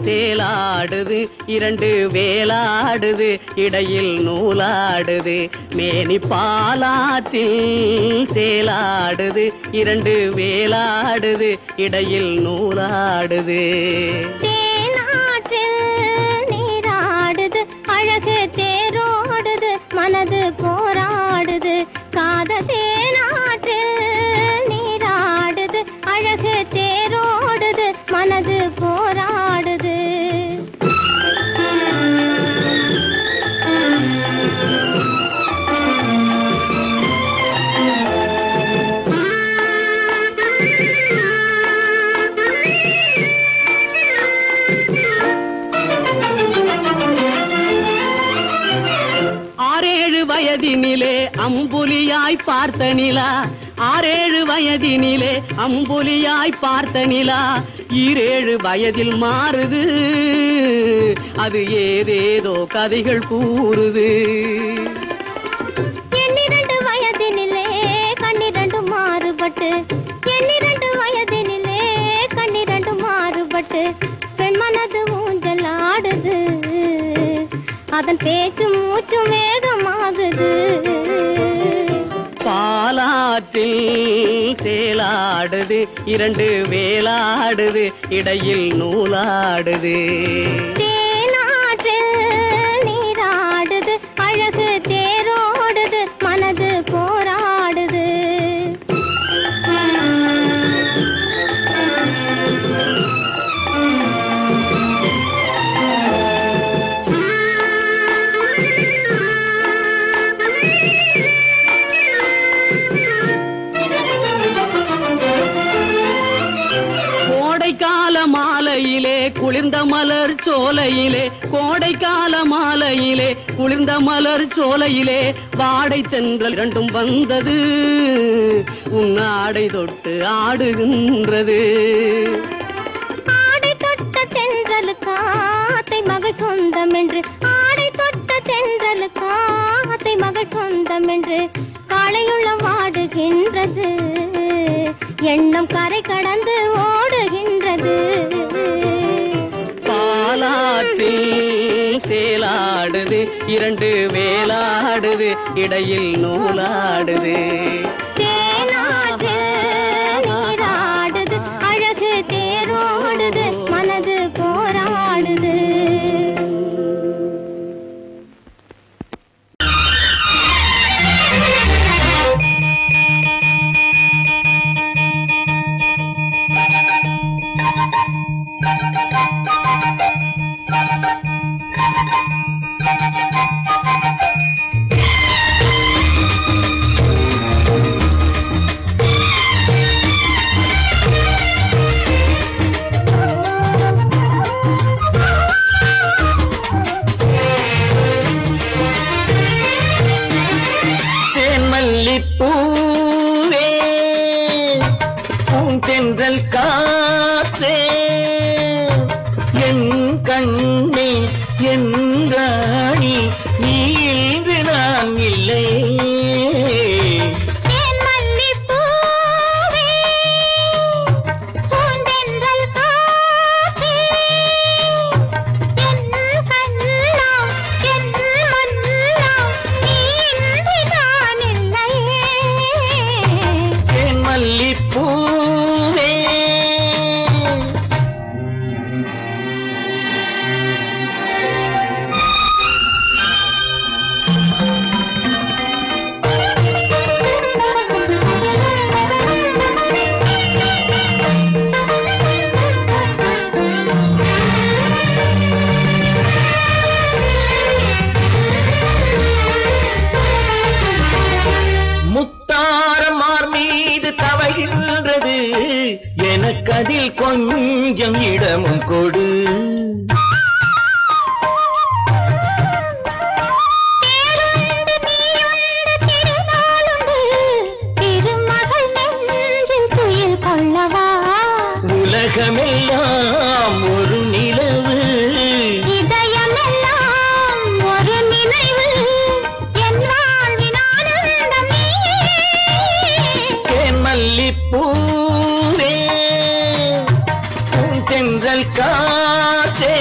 சேலாடுது இரண்டு வேலாடுது இடையில் நூலாடுது மேனி பாலாற்றில் சேலாடுது இரண்டு வேலாடுது இடையில் நூலாடுது தேனாற்றில் நீராடுது அழகு தேரோடுது மனது போராடுது காதல் தேனாற்றில் நீராடுது அழகு தேரோடுது மனது போராடுது வயதினிலே அம்புலியாய் பார்த்த நிலா 6-7 வயதினிலே அம்புலியாய் பார்த்த நிலா 7 வயதில் மாறுது அது ஏதேதோ கதைகள் கூறுது 12 வயதினிலே கண்ணிரண்டு மாறுபட்டு 12 வயதினிலே கண்ணிரண்டு மாறுபட்டு பெண் மனது ஊஞ்சல் ஆடுது அதன் பேச்சு மூச்சு வேகமாகுது பாலாற்றில் சேலாடுது இரண்டு வேலாடுது இடையில் நூலாடுது தேனாற்றில் நீராடுது அழகு தேரோடுது மனது போராடுது கோடைக்கால மாலையிலே குளிர்ந்த மலர் சோலையிலே கோடைக்கால மாலையிலே குளிர்ந்த மலர் சோலையிலே வாடை சென்றல் இரண்டும் வந்தது உன்னாடை தொட்டு ஆடுகின்றது ஆடை தொட்ட தென்றலுக்கு ஆத்தை மகள் சொந்தம் என்று ஆடை தொட்ட தென்றலுக்கு ஆத்தை மகள் சொந்தம் என்று காளையுள்ள வாடுகின்றது எண்ணம் கரை கடந்து ஓடுகின்றது பாலாற்றில் சேலாடுது இரண்டு வேலாடுது இடையில் நூலாடுது தேனாற்றில் நீராடுது அழகு தேரோடுது மனது போராடுது பூவே பூந்தென்றல் காற்றே என் கண்ணே என் ராணி நீ இன்று நான் இல்லை எனக்கதில் கொஞ்சம் இடமும் கொடு உலகமெல்லாம் ஒரு நிலவு இதயமெல்லாம் ஒரு நினைவு என் வாழ்வின் ஆனந்தம் தேன் மல்லிப்பூவே தென்றல் காற்றே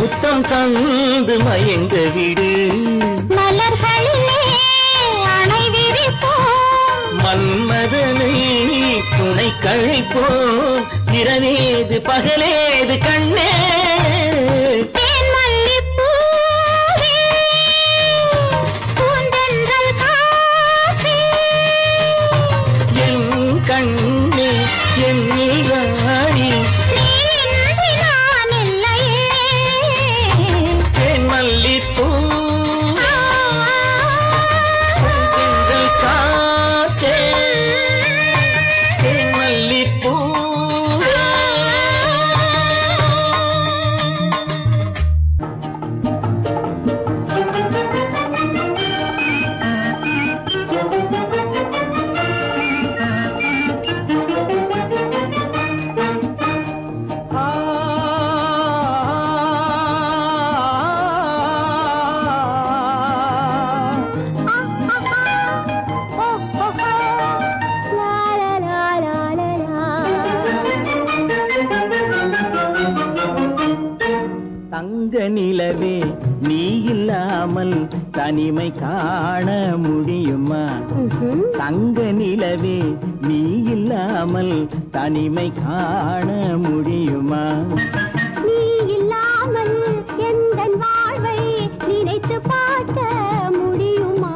முத்தம் தந்து மயங்க விடு மலர்களிலே அணை விரிப்போம் மன்மதனை துணை கழிப்போம் இரவேது பகலேது கண்ணே கண்ணே என் நீராணி மல்லிப்பூ காற்றே மல்லிப்பூ தங்க நிலவே நீ இல்லாமல் தனிமை காண முடியுமா தங்க நிலவே நீ இல்லாமல் தனிமை காண முடியுமா நீ இல்லாமல் எந்தன் வாழ்வை நினைத்து பார்க்க முடியுமா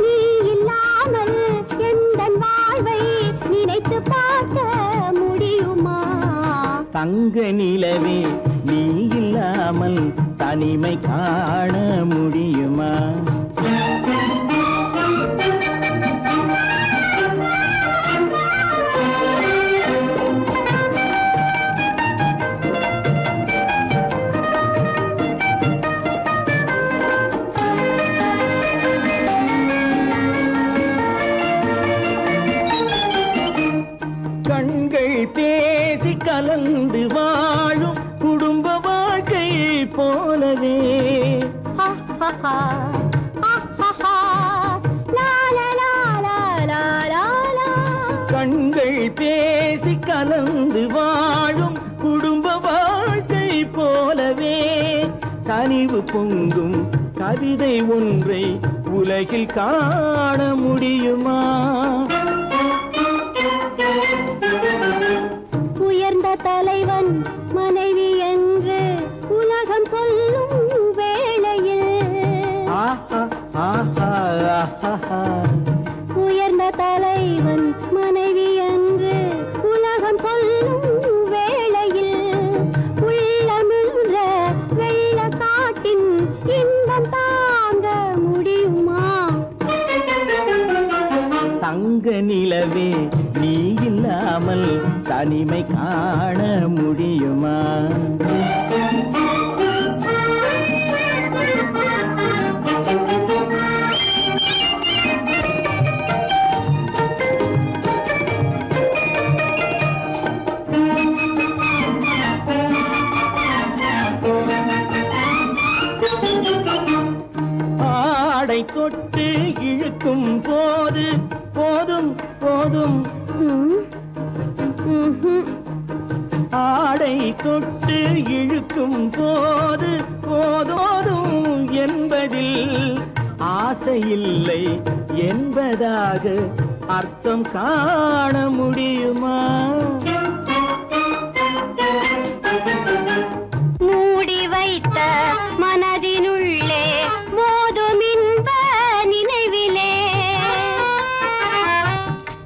நீ இல்லாமல் எந்தன் வாழ்வை நினைத்து பார்க்க முடியுமா தங்க நிலவே நீ இல்லாமல் தனிமை காண முடியுமா கண்கள் பேசி கலந்து வாழும் குடும்ப வாழ்க்கை போலவே கண்கள் பேசி கலந்து வாழும் குடும்ப வாழ்க்கை போலவே கனிவு பொங்கும் கவிதை ஒன்றை உலகில் காண முடியுமா உயர்ந்த தலைவன் மனைவி என்று உலகம் சொல்லும் வேளையில் உயர்ந்த தலைவன் மனைவி என்று உலகம் சொல்லும் வேளையில் உள்ளமிழ்ற வெள்ள காட்டின் இன்பம் தாங்க முடியுமா தங்க நிலவே நீ இல்லாமல் தனிமை காண முடியுமா ஆடை தொட்டு இழுக்கும் போது போதும் போதும் ஆடை தொட்டு இழுக்கும் போது போதோதும் என்பதில் ஆசையில்லை என்பதாக அர்த்தம் காண முடியுமா மூடி வைத்த மனதினுள்ளே மோதும் இன்ப நினைவிலே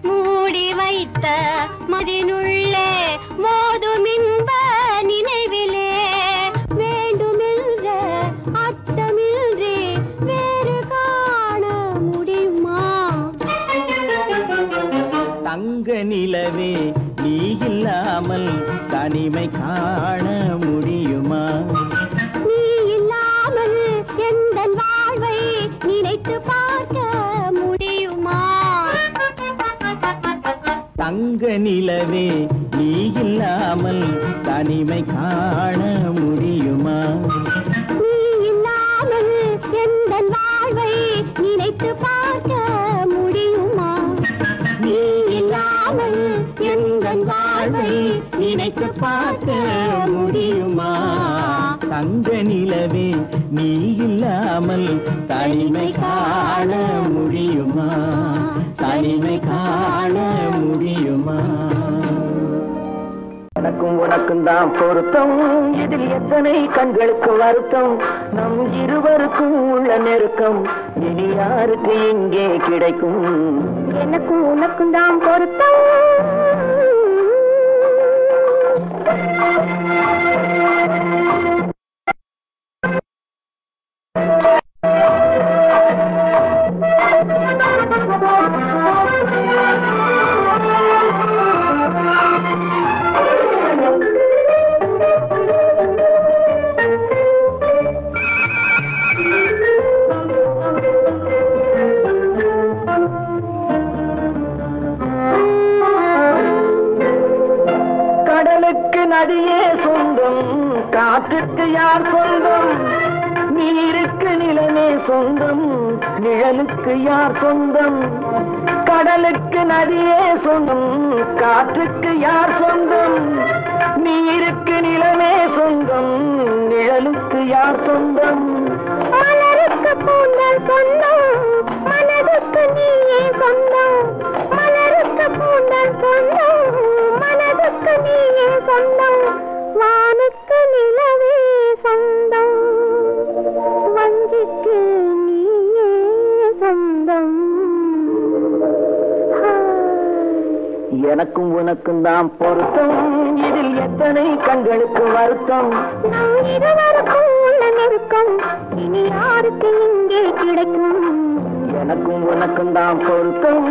மூடி வைத்த மனதினுள்ளே மோதும் இன்ப நினைவிலே வேண்டுமென்ற அர்த்தமின்றி வேறு காண முடியுமா தங்க நிலவே நீ இல்லாமல் தனிமை காண முடியுமா நீ இல்லாமல் எந்தன் வாழ்வை நினைத்து பார்க்க முடியுமா தங்க நிலவே நீ இல்லாமல் தனிமை காண முடியுமா நீ இல்லாமல் எந்தன் வாழ்வை நினைத்து பார்க்க முடியுமா நீ இல்லாமல் எந்தன் வாழ்வை நினைத்து பார்க்க முடியுமா தங்க நிலவே நீ இல்லாமல் தனிமை காண முடியுமா? தனிமை காண முடியுமா? எனக்கும் உனக்கும் தான் பொருத்தம், இதில் எத்தனை கண்களுக்கு வருத்தம், நம் இருவருக்கும் உள்ள நெருக்கம் இனி யாருக்கு இங்கே கிடைக்கும்? எனக்கும் உனக்கும் தான் பொருத்தம். நதியே சொந்தம், காற்றுக்கு யார் சொந்தம்? நீருக்கு நிலமே சொந்தம், நிழலுக்கு யார் சொந்தம்? கடலுக்கு நதியே சொந்தம், காற்றுக்கு யார் சொந்தம்? நீருக்கு நிலமே சொந்தம், நிழலுக்கு யார் சொந்தம்? மலருக்கு பூந்தல் சொந்தம், மனதுக்கு நீயே சொந்தம். மலருக்கு பூந்தல் சொந்தம், மனதுக்கு நீயே சொந்தம். வானுக்கு நிலவே சொந்தம், வஞ்சிக்கு நீயே சொந்தம். எனக்கும் உனக்கும் தான் பொருத்தம், இதில் எத்தனை கண்களுக்கு வருத்தம், நம் இருவருக்கும் உள்ள நெருக்கம் இனி யாருக்கு இங்கே கிடைக்கும்? எனக்கும் உனக்கும் தான் பொருத்தம்.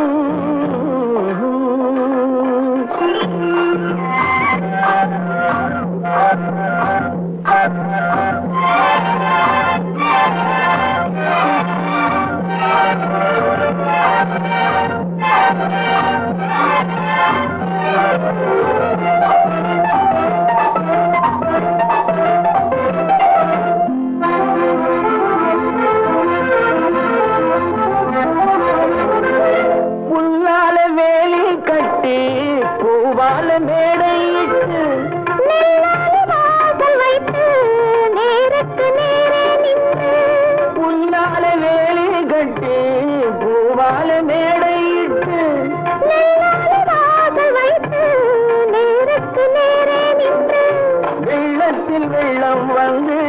புல்லால வேலி கட்டி பூவால மேடையிட்டு வைத்து நேருக்கு நேரே நின்று. புல்லால வேலி கட்டி பூவால மேடையிட்டு வைத்து நேருக்கு நேரே நின்று. வெள்ளத்தில் வெள்ளம் வந்து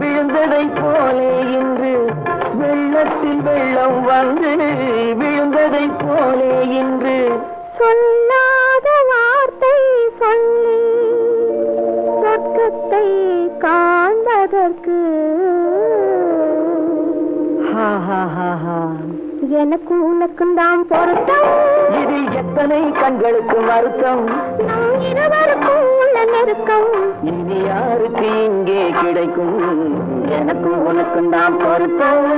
விழுந்ததை போலே இன்று, வெள்ளத்தில் வெள்ளம் வந்து விழுந்ததை போலே இன்று. சொல்லாத வார்த்தை சொல்லி சொர்க்கத்தை காண்பதற்கு எனக்கும் உனக்கும் தான் பொருத்தம், இதில் எத்தனை கண்களுக்கு வருத்தம், நம் இருவருக்கும் உள்ள நெருக்கம் இனி யாருக்கு இங்கே கிடைக்கும்? எனக்கும் உனக்கும் தான் பொருத்தம்.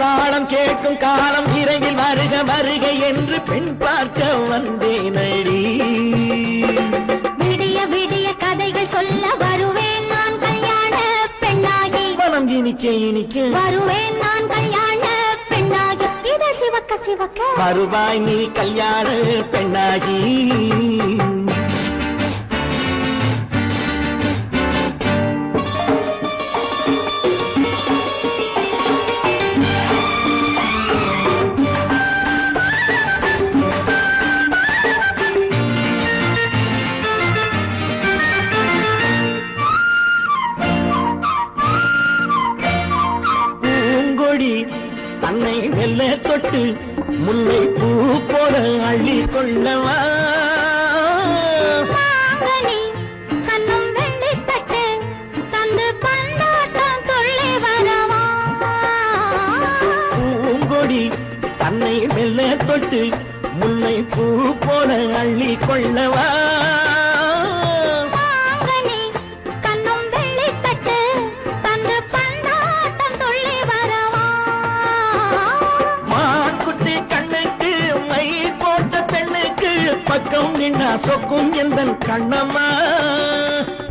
தாளம் கேட்கும் காலம் விரைவில் வருக வருக என்று பெண் பார்க்க வந்தேனடி. விடிய விடிய கதைகள் சொல்ல வருவேன் நான் கல்யாண பெண்ணாகி. மனம் இனிக்க இனிக்க வருவேன் நான் கல்யாண பெண்ணாகி. இத சிவக்க சிவக்க வருவாய் நீ கல்யாண பெண்ணாகி. தன்னை மெல்ல தொட்டு முல்லை பூ போல அள்ளி கொள்ளவா. கண்ணும் வெள்ளி தட்டு தந்து பந்தாட்டம் துள்ளி வரவா. பூங்கொடி தன்னை மெல்ல தொட்டு முல்லை பூ போல அள்ளி கொள்ளவா. கண்ணும் வெள்ளி தட்டு தந்து பந்தாட்டம் துள்ளி கண்ணம்மா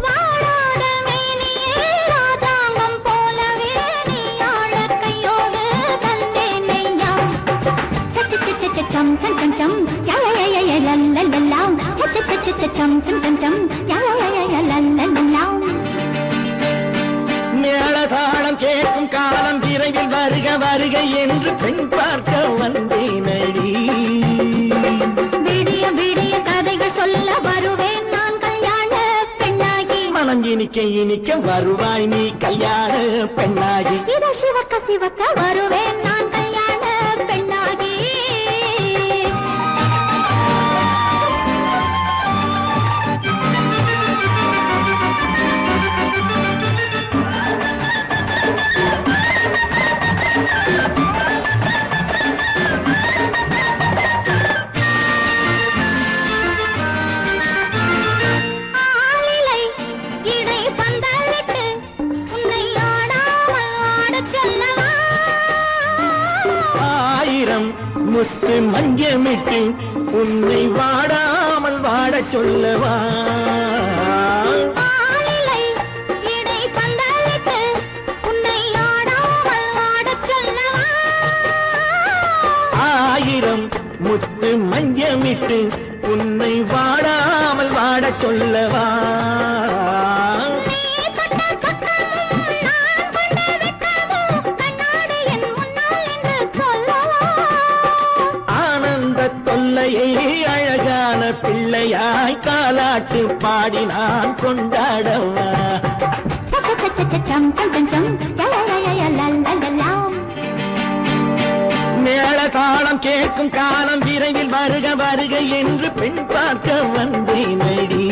வாழாத மேனியே ராஜாங்கம் போலவே நீ ஆள கையோடு தந்தேன் நெய்யா சச்ச சச்ச சம் சம் சம் சம் யா யா யா யா லல்லல்லா சச்ச சச்ச சம் சம் சம் சம் யா யா யா யா லல்லல்லா மேளதாளம் கேட்கும் காலம் விரைவில் வருக வருக என்று பெண் பார்க்க வந்தேனடி விடிய விடிய கதைகள் சொல்ல வருவேன் நான் கல்யாண பெண்ணாகி மனம் இனிக்க இனிக்க வருவாய் நீ கல்யாண பெண்ணாகி இதழ் சிவக்க சிவக்க வருவேன் நான் கல்யாண பெண்ணாகி ஆலிலை இடை பந்தலிட்டு உன்னை ஆடாமல் ஆடச் சொல்லவா ஆயிரம் முத்து மஞ்சமிட்டு உன்னை வாடாமல் வாடச் சொல்லவா ஆலிலை இடை பந்தலிட்டு உன்னை ஆடாமல் ஆடச் சொல்லவா ஆயிரம் முத்து மஞ்சமிட்டு உன்னை வாடாமல் வாடச் சொல்லவா நீ தொட்ட பக்கமும் நான் கொண்ட வெட்கமும் கண்ணாடி என் முன்னால் என்று சொல்லவா ஆனந்த தொல்லையை அழகான பிள்ளையாய் காலாட்டு பாடி நான் கொண்டாடவா சம் சம் சம் சம் யா யா யா யா லல்லல்லா மேளதாளம் கேட்கும் காலம் விரைவில் வருக வருக என்று பெண் பார்க்க வந்தேனடி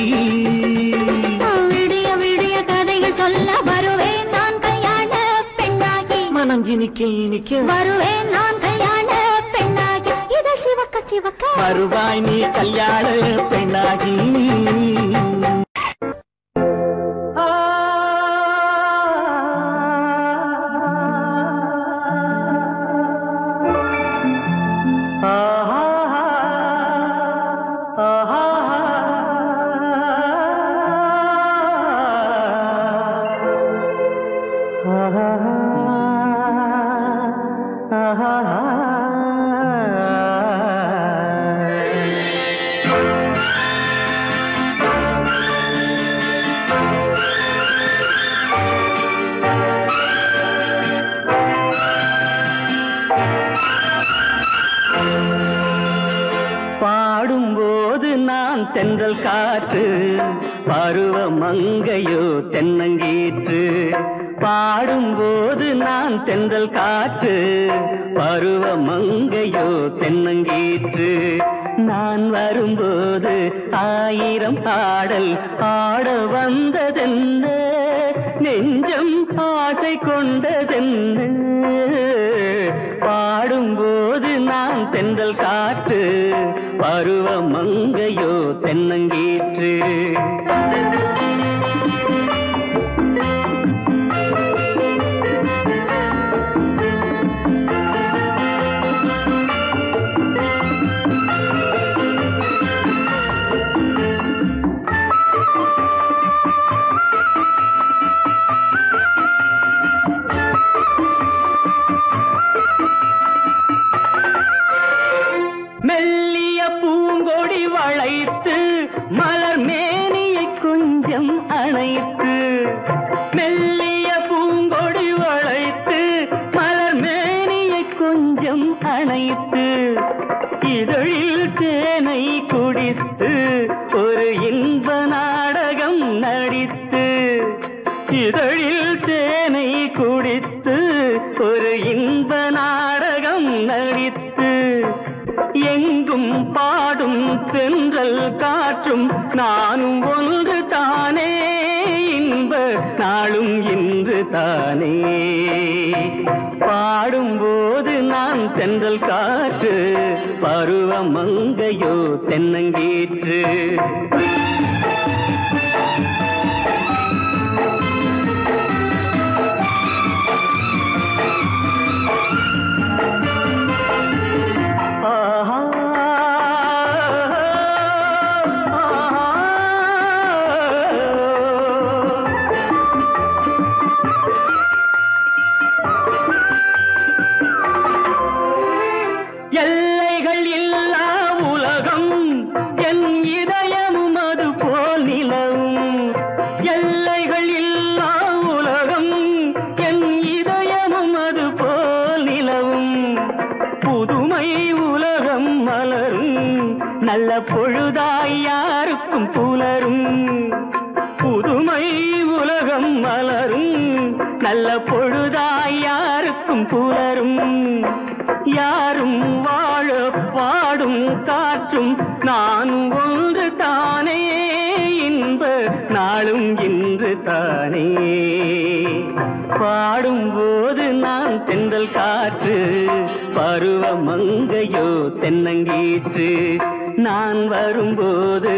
விடிய விடிய கதைகள் சொல்ல வருவேன் நான் கல்யாண பெண்ணாகி மனம் இனிக்க இனிக்க வருவேன் நான் கல்யாண பெண்ணாகி இதழ் சிவக்க சிவக்க வருவாய் நீ கல்யாண பெண்ணாகி பாடும்போது நான் தென்றல் காற்று பருவ மங்கையோ தென்னங்கீற்று பாடும்போது நான் தென்றல் காற்று பருவ மங்கையோ தென்னங்கீற்று நான் வரும்போது ஆயிரம் பாடல் ஆட வந்ததென்ன நெஞ்சம் ஆசை கொண்டதென்ன பாடும்போது நான் தென்றல் காற்று பருவ மங்கையோ தென்னங்கீற்று மெல்லிய பூங்கொடி வளைத்து மலர் மேனியை கொஞ்சம் அணைத்து மெல்லிய பூங்கொடி வளைத்து மலர் மேனியை கொஞ்சம் அணைத்து இதழில் தேனை குடித்து ஒரு இன்ப நாடகம் நடித்து இதழில் தேனை குடித்து ஒரு இன்ப நாடகம் நடித்து எங்கும் பாடும் தென்றல் காற்றும் நானும் ஒன்று தானே இன்ப நாளும் இன்று தானே பாடும்போது நான் தென்றல் காற்று பருவ மங்கையோ தென்னங்கீற்று நல்ல பொழுதாய் யாருக்கும் புலரும் யாரும் வாழ பாடும் காற்றும் நான் ஒன்று தானே இன்ப நாளும் இன்று தானே பாடும்போது நான் தென்றல் காற்று பருவ மங்கையோ தென்னங்கீற்று நான் வரும்போது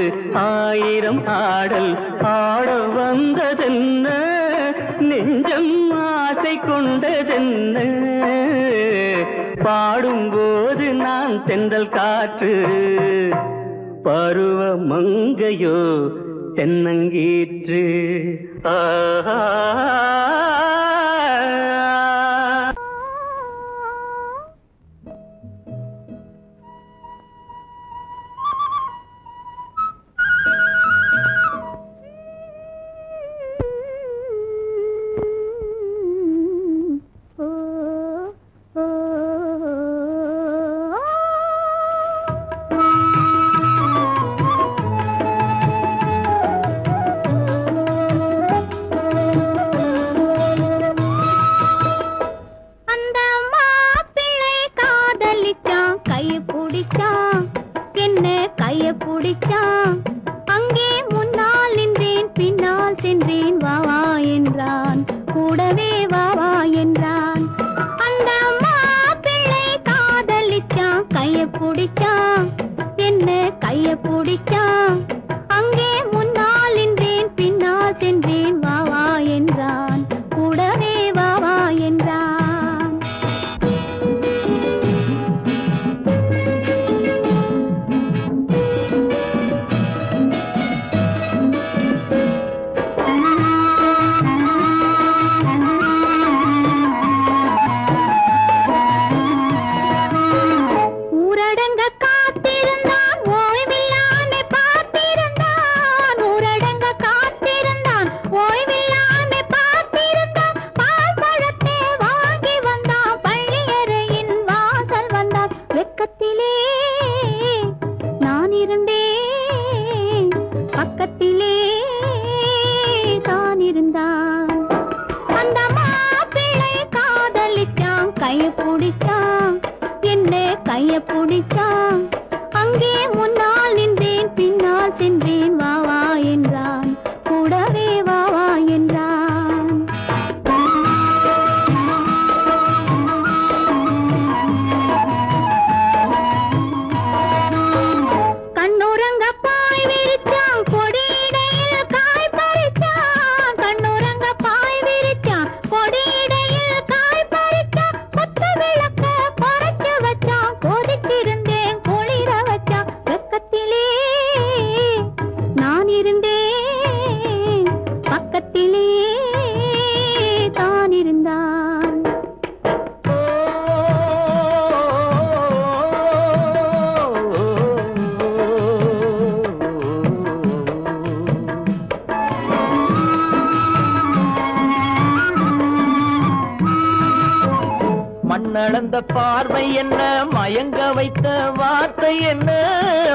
ஆயிரம் ஆடல் ஆட வந்ததென்ன நெஞ்சம் ஆசை கொண்டதென்ன பாடும்போது நான் தென்றல் காற்று பருவ மங்கையோ தென்னங்கீற்று மண்ணளந்த பார்வை என்ன மயங்க வைத்த வார்த்தை என்ன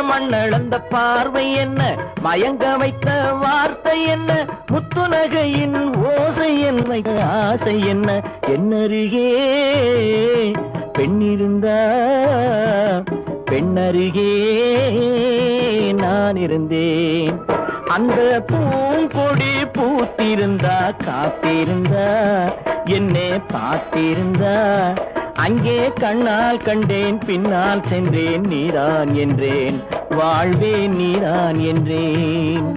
மண்ணளந்த பார்வை என்ன மயங்க வைத்த வார்த்தை என்ன முத்துநகையின் ஓசை என்ன ஆசை என்ன என்னருகே பெண்ணிருந்தா பெண்ணருகே நான் இருந்தேன் அந்த பூங்கொடி பூத்திருந்தா காத்திருந்தா என்னை பார்த்திருந்தா அங்கே கண்ணால் கண்டேன் பின்னால் சென்றேன் நீதான் என்றேன் வாழ்வே நீதான் என்றேன்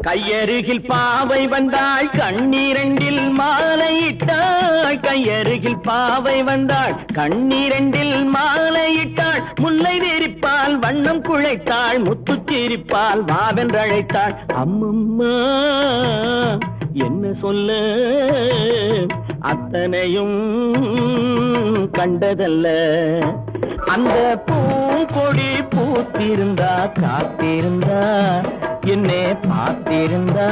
கையருகில் பாவை வந்தாள் கண்ணீரண்டில் மாலையிட்டாள் கையருகில் பாவை வந்தாள் கண்ணீரண்டில் மாலையிட்டாள் முல்லை நெறிப்பால் வண்ணம் குழைத்தாள் முத்துச்சிரிப்பால் வாவென்றழைத்தாள் அம்மம்மா என்ன சொல்ல அத்தனையும் கண்டதல்ல அந்த பூங்கொடி பூத்திருந்தா காத்திருந்தா என்னை பார்த்திருந்தா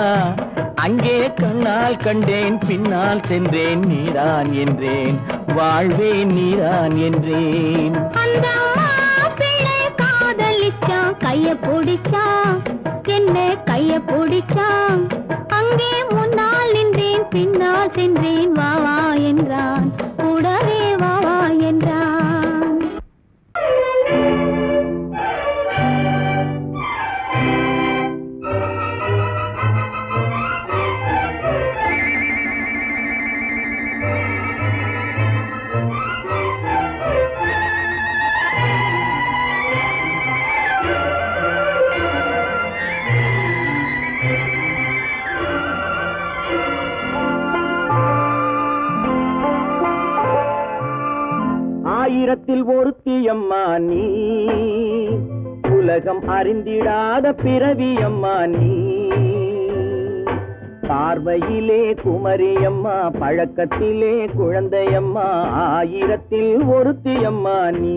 அங்கே கண்ணால் கண்டேன் பின்னால் சென்றேன் நீதான் என்றேன் வாழ்வே நீதான் என்றேன் அந்த மாப்பிள்ளை காதலிச்சா கைய பிடிச்சான், என்ன கைய பிடிச்சான். அங்கே முன்னால் நின்றேன், பின்னால் சென்றேன். வா வா என்றான், கூடவே வா வா என்றான். ஆயிரத்தில் ஒருத்தியம்மா நீ, உலகம் அறிந்திடாத பிறவியம்மா நீ. பார்வையிலே குமரியம்மா, பழக்கத்திலே குழந்தையம்மா. ஆயிரத்தில் ஒருத்தியம்மா நீ.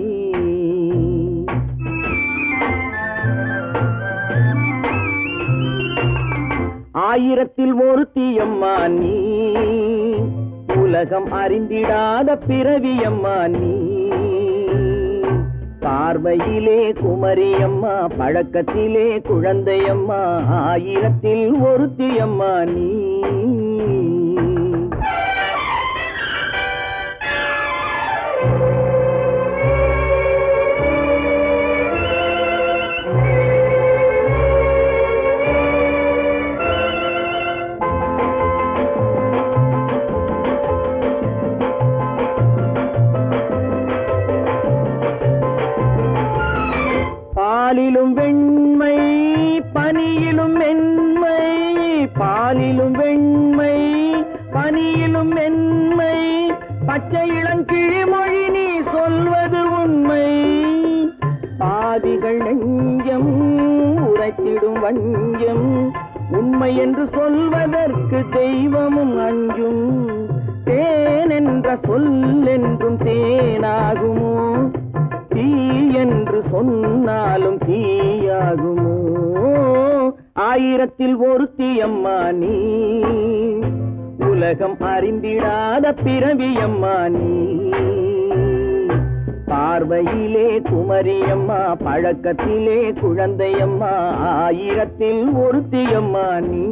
ஆயிரத்தில் ஒருத்தியம்மா நீ, உலகம் அறிந்திடாத பிறவியம்மா நீ. பார்வையிலே குமரியம்மா, பழக்கத்திலே குழந்தையம்மா. ஆயிரத்தில் ஒருத்தியம்மா நீ. பாலிலும் வெண்மை, பனியிலும் மென்மை. பாலிலும் வெண்மை, பனியிலும் மென்மை. பச்சை இளங்கிழிமொழி நீ சொல்வது உண்மை. பாதிகள் நெஞ்சம் உரைத்திடும் வஞ்சம். உண்மை என்று சொல்வதற்கு தெய்வமும் அஞ்சும். தேன் என்ற சொல் என்றும் தேனாகுமோ? தீ என்று சொன்னாலும் தீயாகுமோ? ஆயிரத்தில் ஒருத்தியம்மா நீ, உலகம் அறிந்திடாத பிறவியம்மா நீ. பார்வையிலே குமரியம்மா, பழக்கத்திலே குழந்தையம்மா. ஆயிரத்தில் ஒருத்தியம்மா நீ.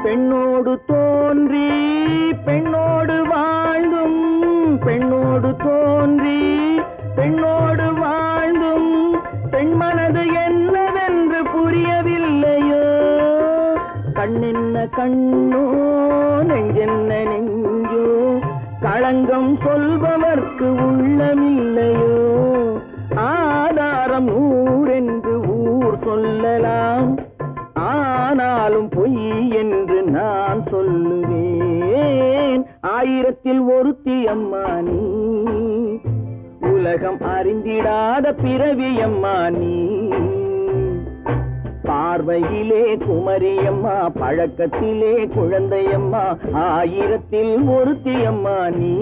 பெண்ணோடு தோன்றி பெண்ணோடு வாழ்ந்தும், பெண்ணோடு தோன்றி பெண்ணோடு வாழ்ந்தும். பெண் மனது என்னவென்று புரியவில்லையோ? கண்ணென்ன கண்ணோ, நெஞ்சென்ன நெஞ்சோ. களங்கம் சொல்பவர்க்கு உள்ளமில்லையோ? ஆதாரம் நூறென்று ஊர் சொல்லலாம், ஆனாலும் பொய் என்று நான் சொல்லுவேன். ஆயிரத்தில் ஒருத்தியம்மா நீ, உலகம் அறிந்திடாத பிறவியம்மா நீ. பார்வையிலே குமரியம்மா, பழக்கத்திலே குழந்தையம்மா. ஆயிரத்தில் ஒருத்தியம்மா நீ.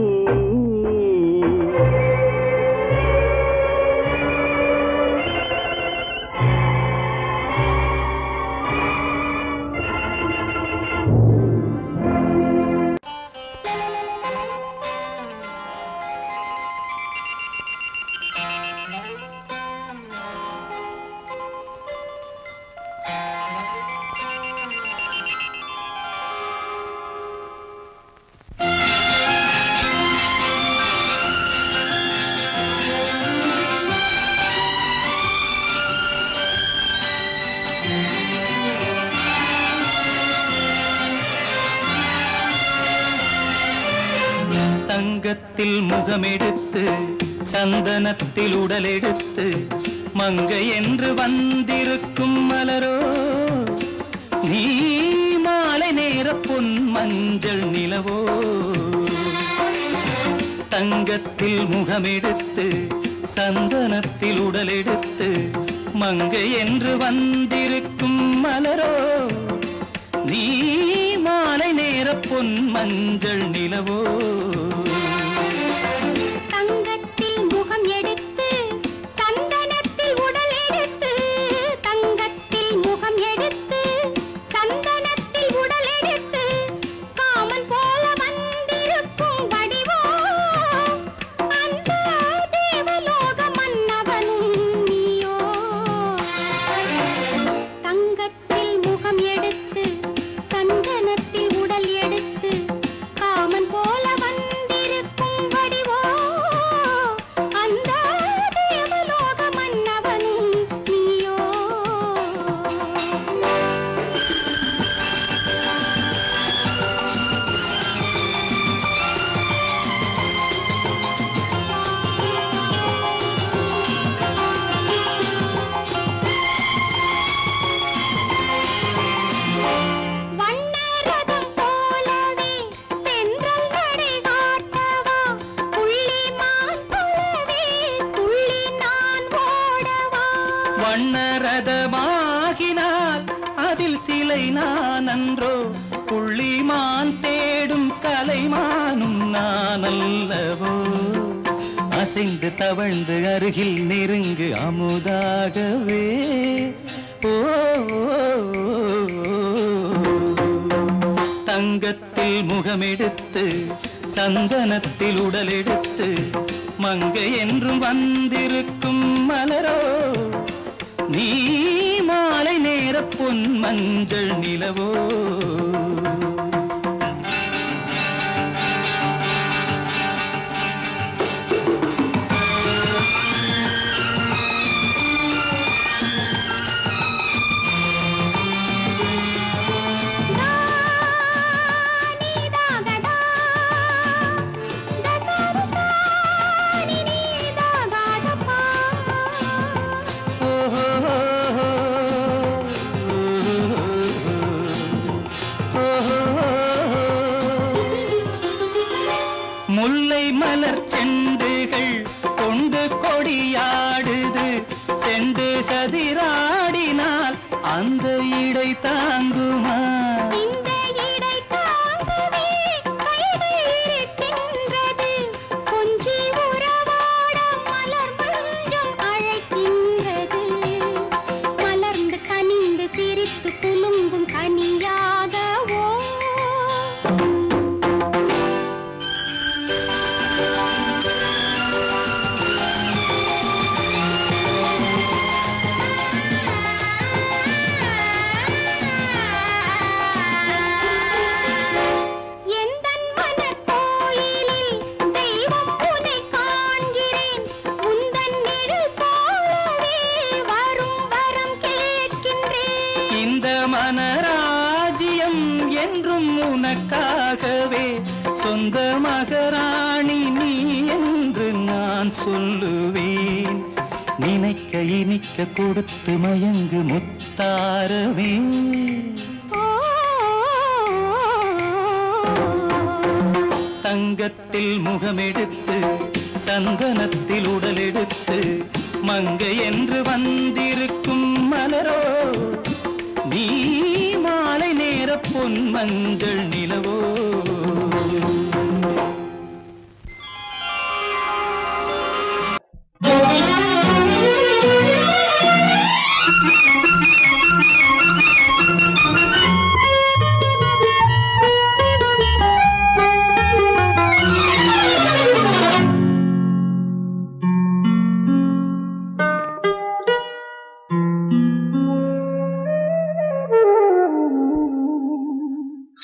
தங்கத்தில் முகமெடுத்து, சந்தனத்தில் உடலெடுத்து, மங்கை என்று வந்திருக்கும் மலரோ நீ. மாலை நேர பொன் மஞ்சள் நிலவோ. தங்கத்தில் முகமெடுத்து, சந்தனத்தில் உடலெடுத்து, மங்கை என்று வந்திருக்கும் மலரோ நீ. மாலை நேர பொன் மஞ்சள் நிலவோ தங்கத்தில் முகம் எடுத்து சந்தனத்தில் உடல் எடுத்து தங்கத்தில் முகம் எடுத்து சந்தனத்தில் உடல் எடுத்து காமன் போல வந்திருக்கும் வடிவோ அந்த தேவலோக மன்னவனும் நீயோ தங்கத்தில் முகம் எடுத்து சந்தனத்தில் உடல் எடுத்து காமன் போல வந்திருக்கும் வடிவோ அந்த தேவலோக மன்னவனும் நீயோ வண்ணரதம் போலவே தென்றல் நடை காட்டவா புள்ளிமான் போலவே துள்ளி நான் ஓடவா வண்ணரதமாகினால் அதில் சிலை நான் அன்றோ புள்ளிமான் தேடும் கலைமானும் நான் அல்லவோ அசைந்து தவழ்ந்து அருகில் நெருங்கு அமுதாகவே ஓ தங்கத்தில் முகமெடுத்து சந்தனத்தில் உடல் எடுத்து மங்கை என்றும் வந்திருக்கும் மலரோ நீ மாலை நேர பொன் மஞ்சள் நிலவோ நீதாகதா தசரசா நீதாகதப்பா முல்லை மலர் செண்டுகள் கொண்டு கொடியாடுது செண்டு சதிராடினால் அந்த இடை தாங்குமா இந்த இடை தாங்கவே கைகள் இருக்கின்றது கொஞ்சி உறவாட மலர் மஞ்சம் அழைக்கின்றது மலர்ந்து கனிந்து சிரித்து குலுங்கும் கனியாகவோ எந்தன் மனக்கோயிலில் தெய்வம் உன்னை காண்கிறேன் உந்தன் நிழல் போலவே வரும் வரம் கேட்கின்றேன் இந்த மனராஜ்யம் என்றும் உனக்காகவே சொந்த மகராணி நீ என்று நான் சொல்லுவேன் நினைக்க இனிக்க கொடுத்து மயங்கு முத்தாரவே தங்கத்தில் முகமெடுத்து சந்தனத்தில் உடல் எடுத்து மங்கை என்று வந்திருக்கும் மலரோ நீ மாலை நேர பொன் மஞ்சள் நிலவோ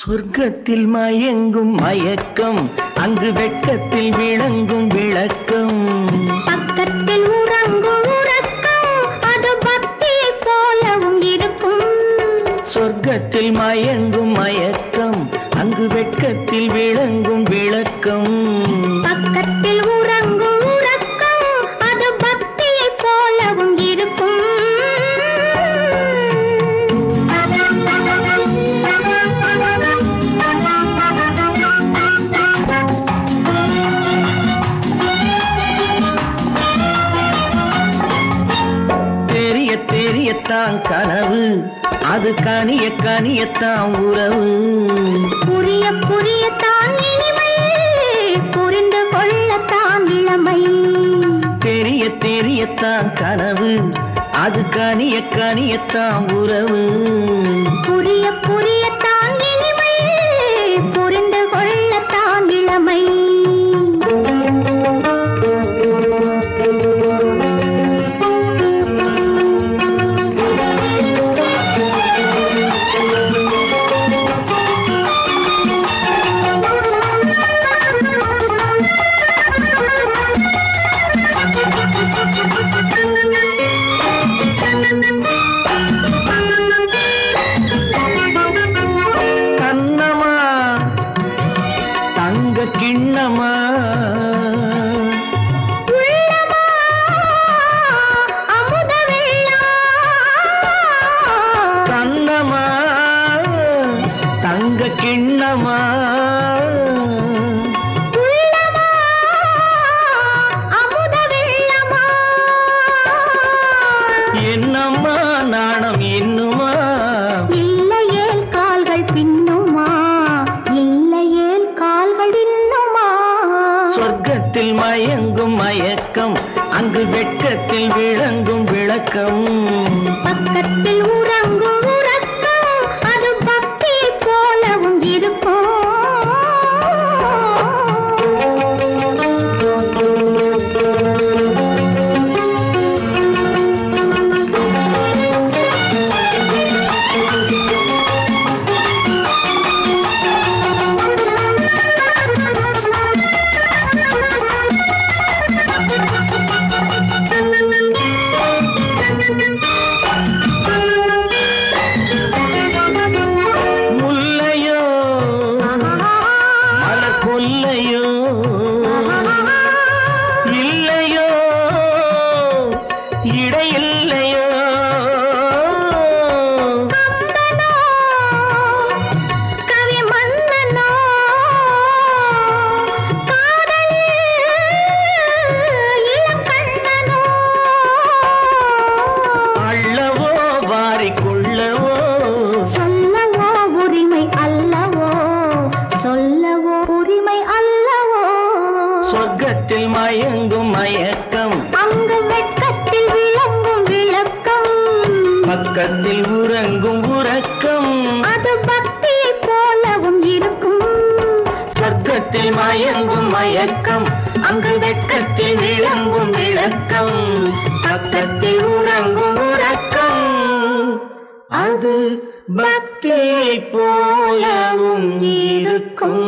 சொர்க்கத்தில் மயங்கும் மயக்கம் அங்கு வெட்கத்தில் விளங்கும் விளக்கம் பக்கத்தில் உறங்கும் உறக்கம் அது பக்தியை போலவும் இருக்கும் சொர்க்கத்தில் மயங்கும் மயக்கம் அங்கு வெட்கத்தில் விளங்கும் விளக்கம் பக்கத்தில் உறங்கும் உறக்கம் அது பக்தியை போலவும் இருக்கும் தெரியத்தான் கனவு அது கனிய கனியத்தான் உறவு. புரிய புரியத்தான் இனிமை, புரிந்து கொள்ளத்தான் இளமை. தெரிய தெரியத்தான் கனவு, அது கனிய கனியத்தான் உறவு. புரிய புரியத்தான் இனிமை, புரிந்து கொள்ளத்தான் இளமை. கிண்ணமா அமுத வெள்ளா கண்ணமா தங்க கிண்ணமா அமுத வெள்ளமா. என்னம்மா நாணம் இன்னுமா? இல்லையே கால்கள் பின்னுமா, இல்லையே கால்கள் இன்னுமா. சொர்க்கத்தில் மயங்கும் மயக்கம், அங்கு வெட்கத்தில் விளங்கும் விளக்கம். பக்கத்தில் உறங்கும் உறக்கம், அது பக்தி போலவும் இருக்கும். முல்லையோ மலர் கொல்லையோ, இல்லையோ இடையில்லையோ. கவி மன்னனோ காதலில் இளம் கண்ணனோ. அள்ளவோ வாரிக்கொள்ளவோ, சொல்லவோ உரிமை அல்லவோ, சொல்லவோ உரிமை அல்லவோ. சொர்க்கத்தில் மயங்கும் மயக்கம், அங்கு வெட்கத்தில் விளங்கும் விளக்கம். பக்கத்தில் உறங்கும் உறக்கம். அது பக்தி போலவும் இருக்கும். சொர்க்கத்தில் மயங்கும் மயக்கம், அங்கு வெட்கத்தில் விளங்கும் விளக்கம். பக்கத்தில் உறங்கும் உறக்கம். அது பக்தி போலவும் இருக்கும்.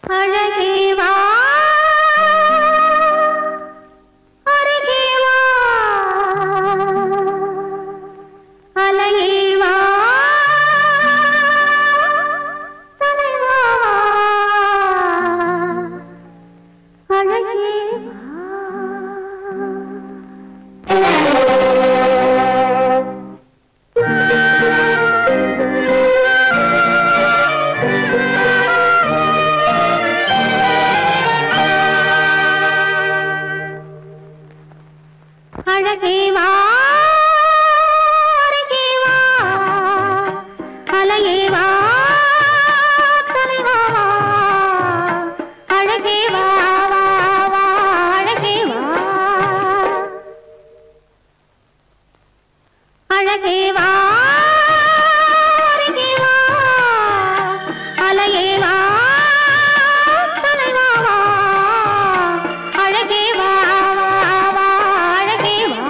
அழகே வா, அருகே வா, அலையே வா, தலைவா, அழகே அழகே வா, அருகே வா, அலையே வா, தலைவா, அழகே வா, வா, வா, அழகே வா, அழகே வா, அருகே வா, அலையே வா, தலைவா, அழகே வா, வா, வா, அழகே வா.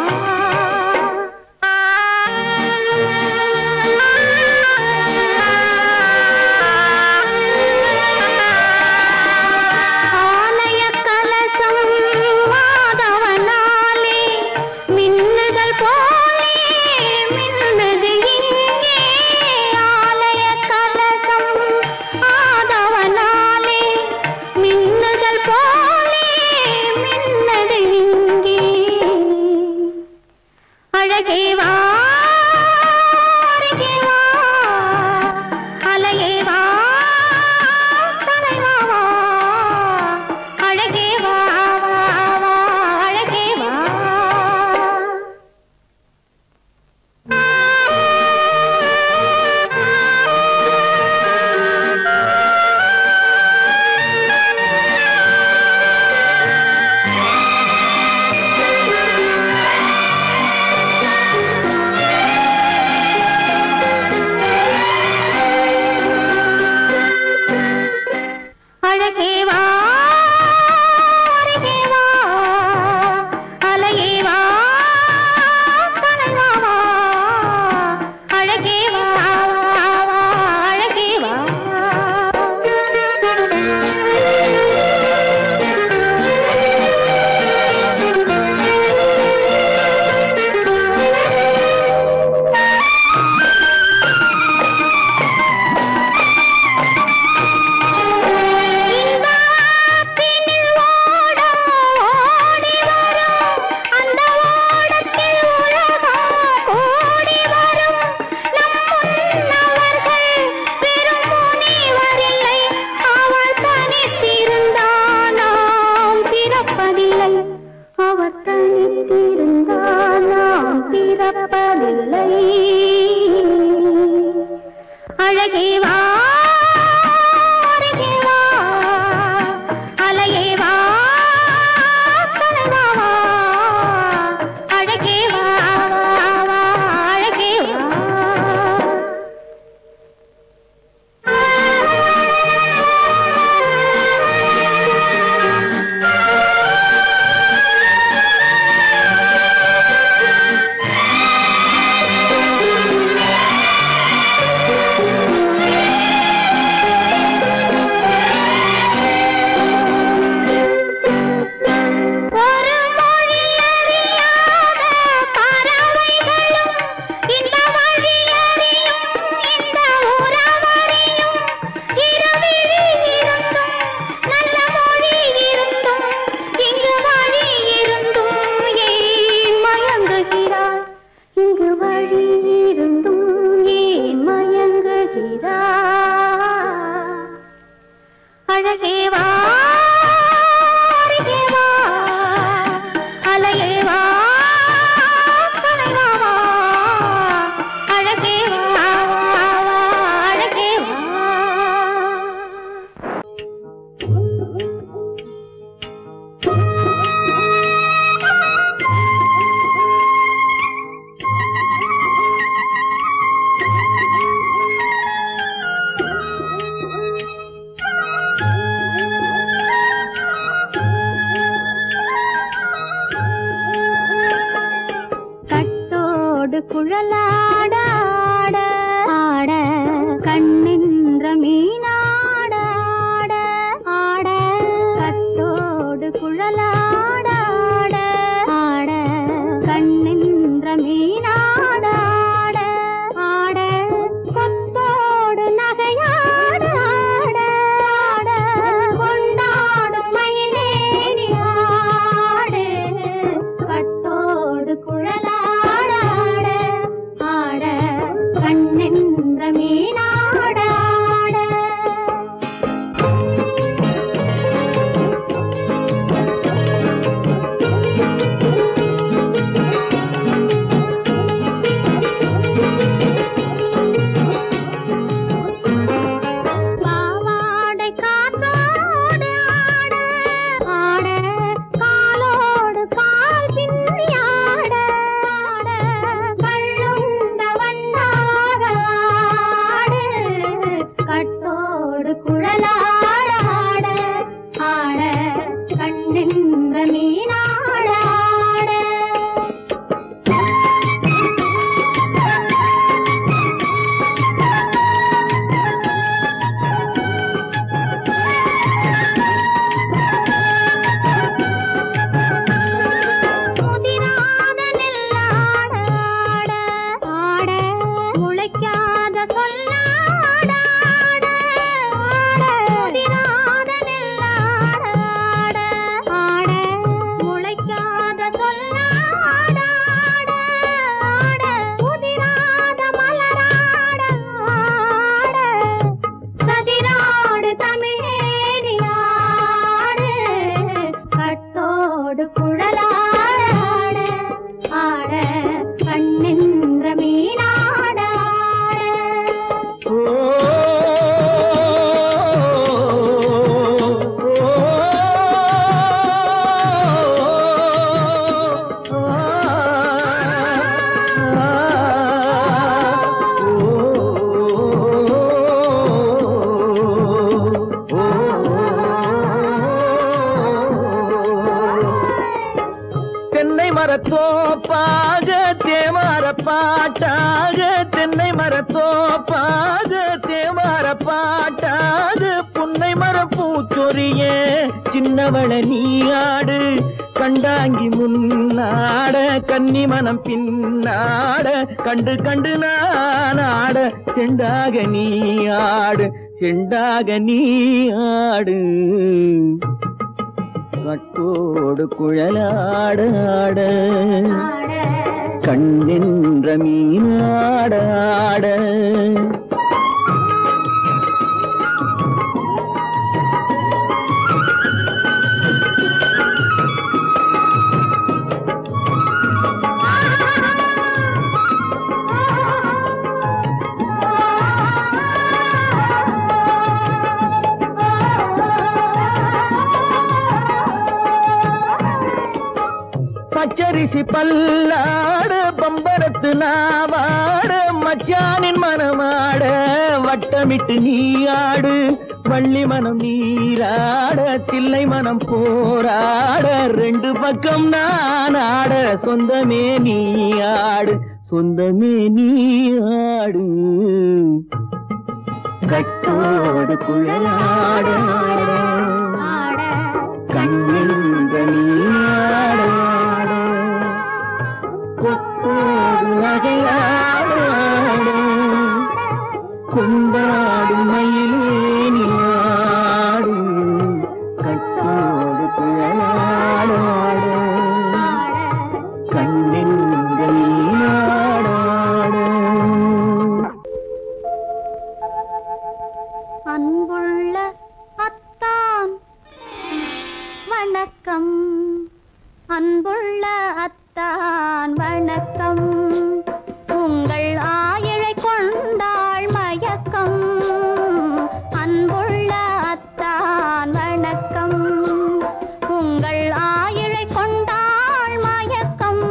அழகே வா அருகே வா அலையே வா கலைவா வா அழகே வா வா அழகே வா அழகே வா அருகே வா அலையே வா கலைவா வா அழகே வா அழகே வா குழலாட ஆட ஆட கண்ணின்ற மீனாட ஆட ஆட கட்டோடு குழலாட ஆட ஆட கண்ணின்ற மீனாட ஆட ஆட கொத்தோடு நகையாட ஆட ஆட கொண்டாடும் மயிலேறி ஆடு கட்டோடு குழலாட கண்ணென்ற மீனாட பாவாடை காற்றோடு ஆட ஆட காலோடு கால் பின்னி ஆட ஆட கள்ளுண்ட வண்ணாக ஆடு கட்டோடு குழலாட ஆட ஆட கண்ணின்ற மீனாட ஆட முதிராத நெல்லாட ஆட ஆட முளைக்காத சொல்லாட ஆட ஆட முதிராத நெல்லாட ஆட ஆட முளைக்காத சொல்லாட ஆட ஆட முதிராத மலராட ஆட கதிராடு தமிழேறி ஆடு கட்டோடு குழலாட ஆட கண்ணின்ற மீனாட தென்னை மரத்தோப்பாக தேமார பாட்டாக தென்னை மரத்தோப்பாக தேமார பாட்டாக புன்னை மரம் பூச்சொரிய சின்னவள நீயாடு கண்டாங்கி முன்னாட கன்னி மனம் பின்னாட கண்டு கண்டு நானாட செண்டாக நீயாடு செண்டாக நீயாடு கட்டோடு குழலாட ஆட கண்ணின்ற மீனாட ஆட பச்சரிசி பல்லாடு பம்பரத்து நாவாடு மச்சானின் மனமாட வட்டமிட்டு நீயாடு வள்ளி மனம் நீராட தில்லை மனம் போராட ரெண்டு பக்கம் நான் ஆட சொந்தமே நீயாடு சொந்தமே நீயாடு கட்டோடு குழலாட கண்ணிந்த நீயாட கொத்தோடு நகையாட கொண்டாடு மயிலே நீயாடு கட்டோடு குழலாட கண்ணிந்த நீயாட அன்புள்ள அத்தான் வணக்கம் அன்புள்ள அத்தான் வணக்கம் உங்கள் ஆயிழை கொண்டாள் மயக்கம் அன்புள்ள அத்தான் வணக்கம் உங்கள் ஆயிழை கொண்டாள் மயக்கம்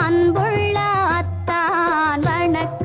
அன்புள்ள அத்தான் வணக்கம்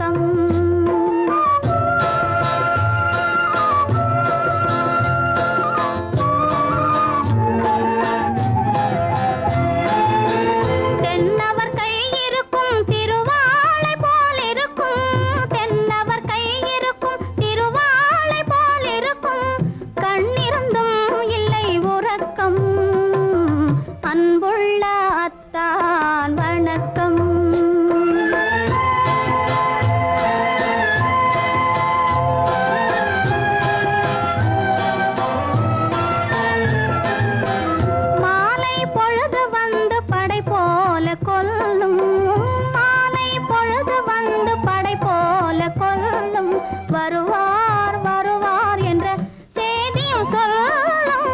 வருவார் வருவார் என்ற செய்தியும் சொல்லும்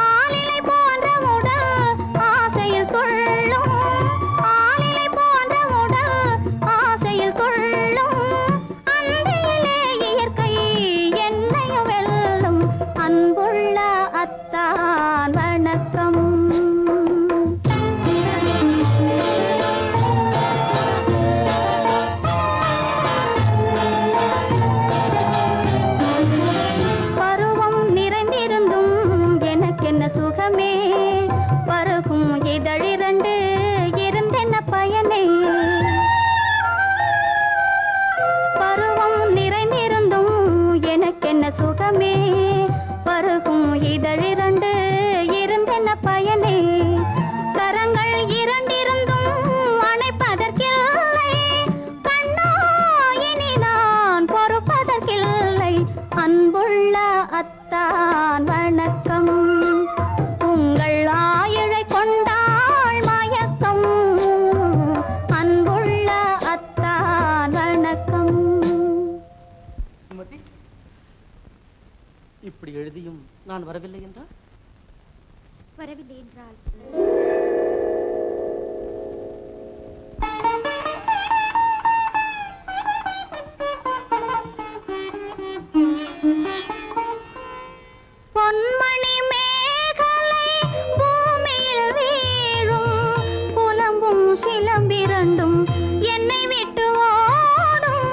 ஆளிலை போன்ற உடல் ஆசையில் துள்ளும் ஆளிலை போன்ற உடல் ஆசையில் துள்ளும் அன்பிலே இயற்கை என்னையும் வெல்லும் அன்புள்ள அத்தான் வணக்கம் சுகமே பருகும் இதழிரண்டு இருந்தென்ன பயனே பருவம் நிறைந்திருந்தும் எனக்கென்ன சுகமே பருகும் இதழிரண்டு இருந்தென்ன பயனே கரங்கள் இரண்டிருந்தும் அணைப்பதற்கில்லை கண்ணா இனி நான் பொறுப்பதற்கில்லை அன்புள்ள அத்தான் வணக்கம் உங்கள் ஆயிழை கொண்டாள் மயக்கம் அன்புள்ள அத்தான் வணக்கம் இப்படி எழுதியும் நான் வரவில்லை என்றால் வரவில்லை என்றால் பொன்மணி மேகலை பூமியில் வீழும் புலம்பும் சிலம்பிரண்டும் என்னை விட்டு ஓடும்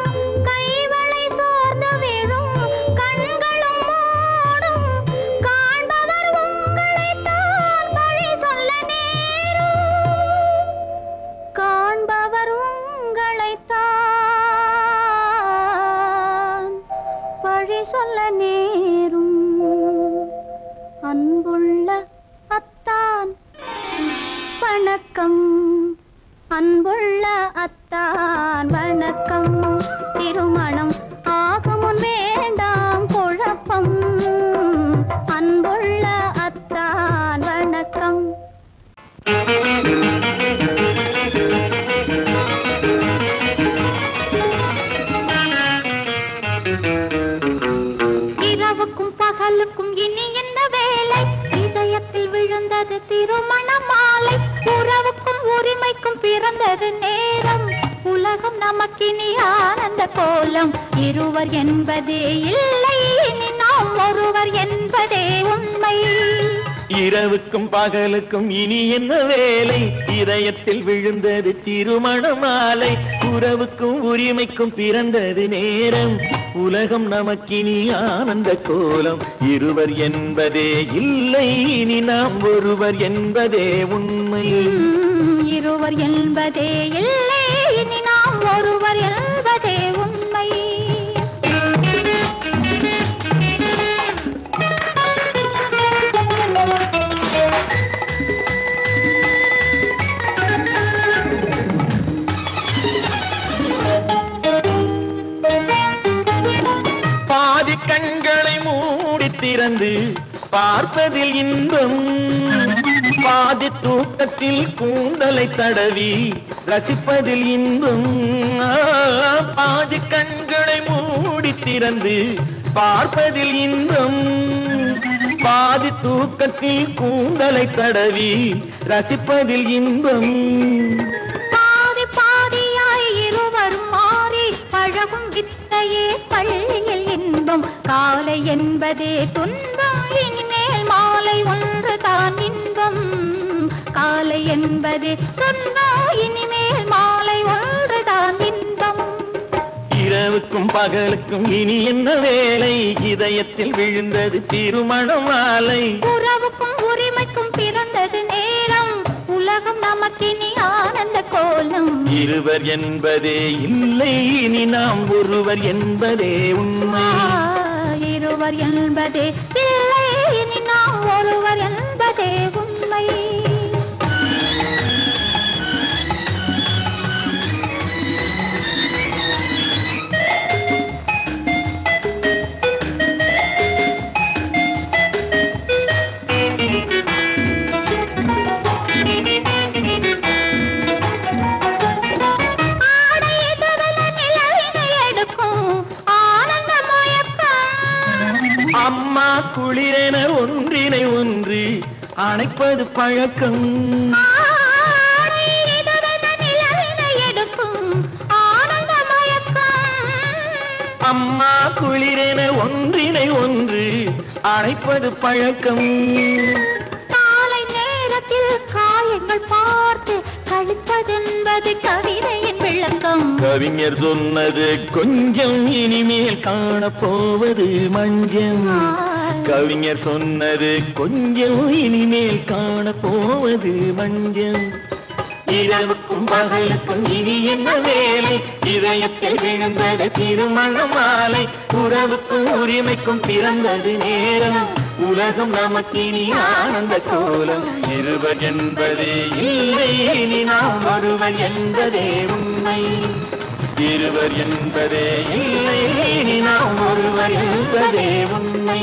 கைவளை சோர்ந்து விழும் கண்களும் மூடும் காண்பவர் உங்களைத்தான் பழி சொல்ல நேரும் காண்பவர் உங்களைத்தான் பழி சொல்ல நேரும் அன்புள்ள அத்தான் வணக்கம் அன்புள்ள அத்தான் வணக்கம் திருமணம் ஆகுமுன் வேண்டாம் குழப்பம் அன்புள்ள அத்தான் வணக்கம் இரவுக்கும் பகலுக்கும் இனி என்ன வேலை இதயத்தில் விழுந்தது திருமண மாலை உறவுக்கும் உரிமைக்கும் பிறந்தது நேரம் உலகம் நமக்கினி ஆனந்த கோலம் இருவர் என்பதே இல்லை இனி நாம் ஒருவர் என்பதே உண்மை இரவுக்கும் பகலுக்கும் இனி என்ன வேலை இதயத்தில் விழுந்தது திருமண மாலை உறவுக்கும் உரிமைக்கும் பிறந்தது நேரம் உலகம் நமக்கினி ஆனந்த கோலம் இருவர் என்பதே இல்லை இனி நாம் ஒருவர் என்பதே உண்மை இருவர் என்பதே இல்லை இனி நாம் ஒருவர் என்பதே உண்மை பாதி கண்களை மூடி திறந்து பார்ப்பதில் இன்பம் பாதி தூக்கத்தில் கூந்தலை தடவி ரசிப்பதில் இன்பம் பாதி கண்களை மூடி திறந்து பார்ப்பதில் இன்பம் பாதி தூக்கத்தில் கூந்தலை தடவி ரசிப்பதில் இன்பம் பாதி பாதியாய் இருவரும் மாறி பழகும் வித்தையே பள்ளியில் இன்பம் காலை என்பதே துன்பம் இனிமேல் மாலை ஒன்று தான் இன்பம் காலை என்பதே துன்பம் இனிமேல் மாலை ஒன்று தான் இன்பம் இரவுக்கும் பகலுக்கும் இனி என்ன வேலை இதயத்தில் விழுந்தது திருமண மாலை உறவுக்கும் உரிமைக்கும் பிறந்தது நேரம் உலகம் நமக்கினி ஆனந்த கோலம் இருவர் என்பதே இல்லை இனி நாம் ஒருவர் என்பதே உண்மை இருவர் என்பதே இல்லை இனி நாம் ஒருவர் என்பதே உண்மை அம்மா குளிரென ஒன்றினை ஒன்று அணைப்பது பழக்கம் அம்மா குளிரென ஒன்றினை ஒன்று அணைப்பது பழக்கம் காலை நேரத்தில் காயங்கள் பார்த்து கழிப்பதென்பது கவிதையின் விளக்கம் கவிஞர் சொன்னது கொஞ்சம் இனிமேல் காணப்போவது மஞ்சம் கவிஞர் சொன்னது கொஞ்சம் இனிமேல் காணப்போவது மஞ்சம் இரவுக்கும் பகலுக்கும் இனி என்ன வேலை இதயத்தில் விழுந்தது திருமண மாலை உறவுக்கும் உரிமைக்கும் பிறந்தது நேரம் உலகம் நமக்கினி ஆனந்த கோலம் இருவர் என்பதே இல்லை இனி நாம் ஒருவர் என்பதே உண்மை இருவர் என்பதே இல்லை இனி நாம் ஒருவர் என்பதே உண்மை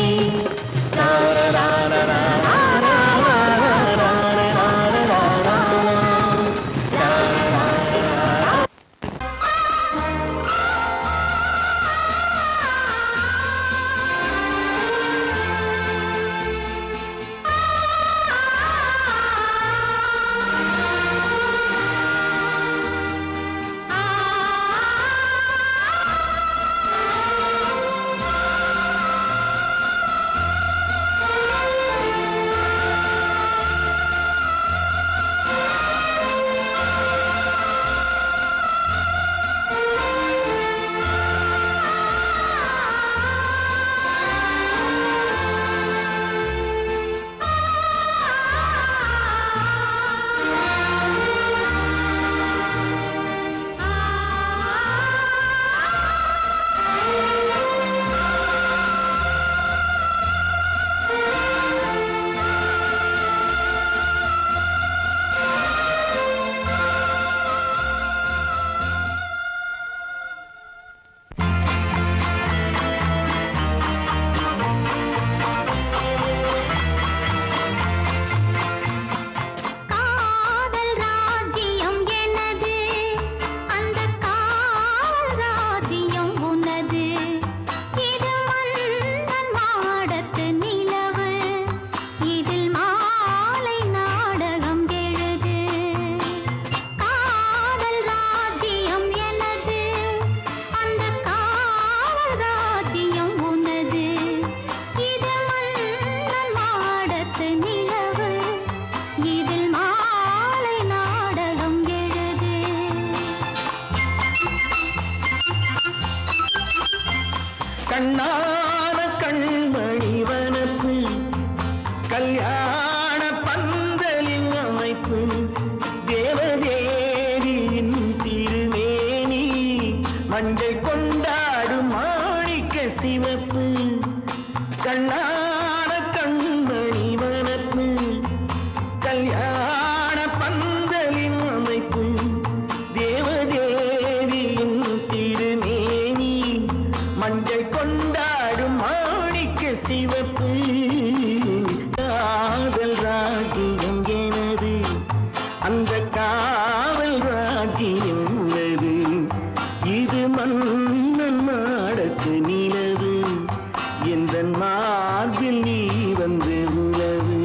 கண்ணான கண்மணி வனப்பு கல்யாண பந்தலின் அமைப்பு தேவதேவியின் திருமேனி மஞ்சள் கொண்டாடும் மாணிக்க சிவப்பு கண்ணான கண்மணி வனப்பு கல்யாண பந்தலின் அமைப்பு தேவதேவியின் திருமேனி மஞ்சள் கொண்டாடும் மாணிக்க சிவப்பு காதல் ராஜ்யம் எனது அந்த காவல் ராஜ்யம் உள்ளது இது மன்னன் மாடத்து நிலவு எந்த மார்பில் நீ வந்து உலவு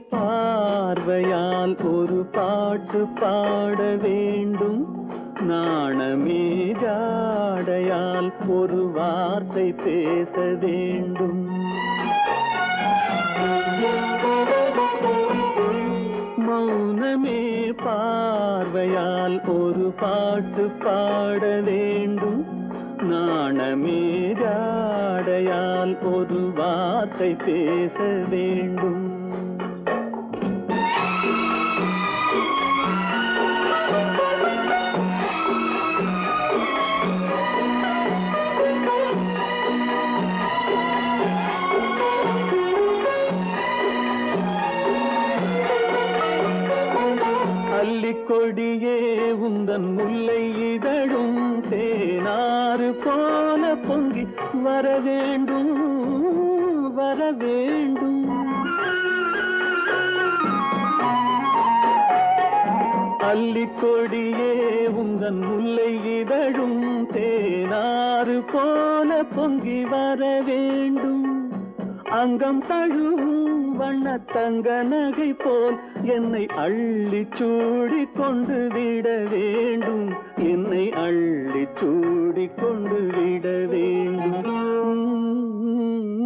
பார்வையால் ஒரு பாட்டு பாட வேண்டும் நாணமே ஜாடையால் ஒரு வார்த்தை பேச வேண்டும் மௌனமே பார்வையால் ஒரு பாட்டு பாட வேண்டும் நாணமே ஜாடையால் ஒரு வார்த்தை பேச வேண்டும் கொடியே உந்தன் முல்லை இதழும் தேனாறு போல பொங்கி வர வேண்டும் வர வேண்டும் அல்லிக்கொடியே உந்தன் முல்லை இதழும் தேனாறு போல பொங்கி வர வேண்டும். அங்கம் தழுவும் வண்ணத்தங்க நகை போல் என்னை அள்ளி சூடி கொண்டு விட வேண்டும். என்னை அள்ளி சூடி கொண்டு விட வேண்டும்.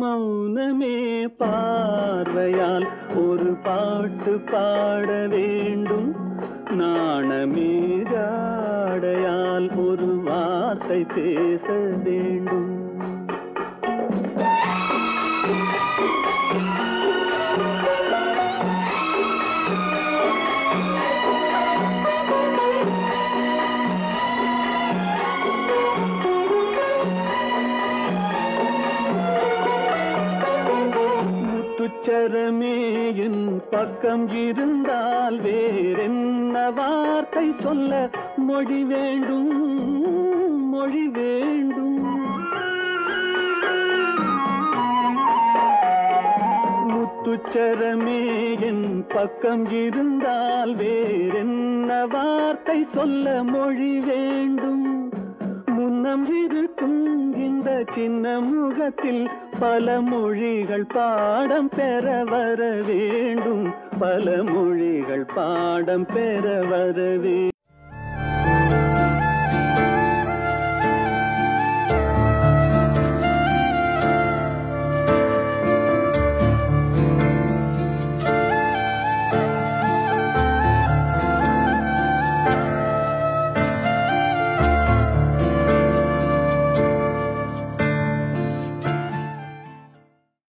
மௌனமே பார்வையால் ஒரு பாட்டு பாட வேண்டும். நாணமே ஜாடையால் ஒரு வார்த்தை பேச வேண்டும். முத்துச்சரமே என் பக்கம் இருந்தால் வேறென்ன வார்த்தை சொல்ல மொழி வேண்டும், மொழி வேண்டும். முத்துச்சரமே என் பக்கம் இருந்தால் வேறென்ன வார்த்தை சொல்ல மொழி வேண்டும். முன்னம் இருக்கும் இந்த சின்ன முகத்தில் பல மொழிகள் பாடம் பெற வர வேண்டும். பல மொழிகள் பாடம் பெற வர வேண்டும்.